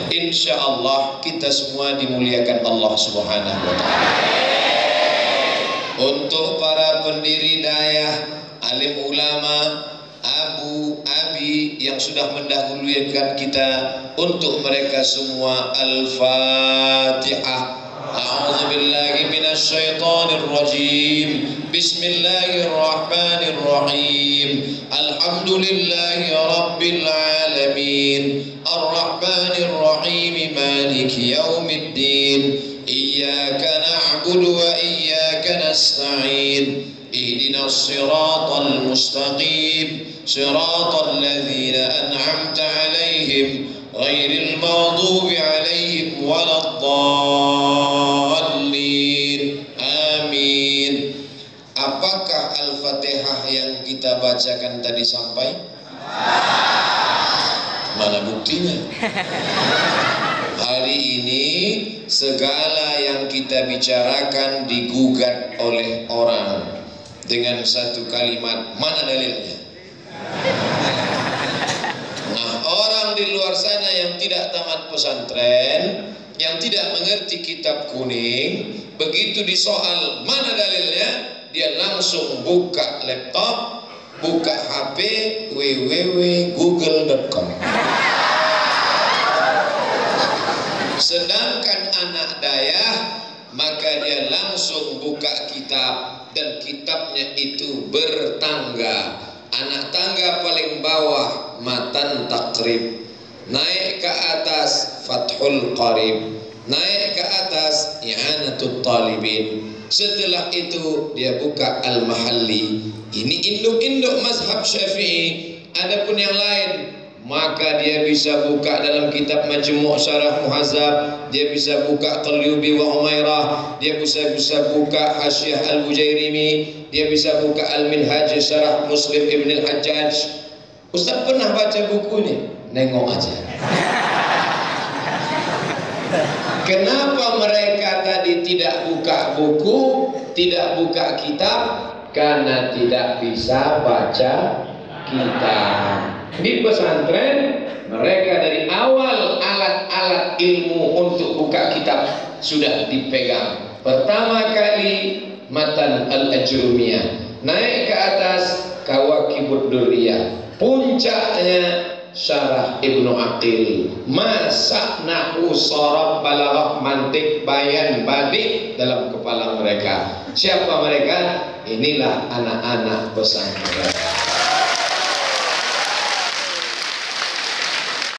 Insya Allah kita semua dimuliakan Allah Subhanahu wa Ta'ala. Untuk para pendiri dayah, alim ulama, abu, abi yang sudah mendahulukan kita, untuk mereka semua Al-Fatihah. A'udzu billahi minasy syaithanir rajim. Bismillahirrahmanirrahim. Alhamdulillahi rabbil alamin. Arrahmanir rahim. Maliki yaumiddin. Iyyaka na'budu wa iyyaka nasta'in. Ihdinas siratal mustaqim. Siratal ladzina an'amta 'alaihim ghairil maghdubi 'alaihim waladdallin. Amin. Apakah Al-Fatihah yang kita bacakan tadi sampai? Mana buktinya? Hari ini segala yang kita bicarakan digugat oleh orang dengan satu kalimat, mana dalilnya? Nah, orang di luar sana yang tidak tamat pesantren, yang tidak mengerti kitab kuning, begitu disoal mana dalilnya, dia langsung buka laptop, buka HP, www.google.com. Sedangkan anak dayah, maka dia langsung buka kitab, dan kitabnya itu bertangga. Anak tangga paling bawah Matan Takrib, naik ke atas Fathul Qarib, naik ke atas I'anatul Talibin. Setelah itu dia buka Al-Mahalli. Ini induk-induk mazhab Syafi'i. Adapun yang lain, maka dia bisa buka dalam kitab Majmu' Syarah Muhazzab, dia bisa buka Qalyubi wa Umairah, dia bisa buka Hasyiah Al-Bujairimi, dia bisa buka Al-Minhaj Syarah Muslim Ibn Al-Hajjaj. Ustaz pernah baca buku ini? Nengok aja. Kenapa mereka tadi tidak buka buku, tidak buka kitab? Karena tidak bisa baca kitab. Di pesantren mereka dari awal alat-alat ilmu untuk buka kitab sudah dipegang. Pertama kali Matan Al-Ajrumiyah, naik ke atas Kawakibud Durriyah, puncaknya Syarah Ibnu Aqil, masak nahu sorab balaghah mantik bayan badik dalam kepala mereka. Siapa mereka? Inilah anak-anak pesantren.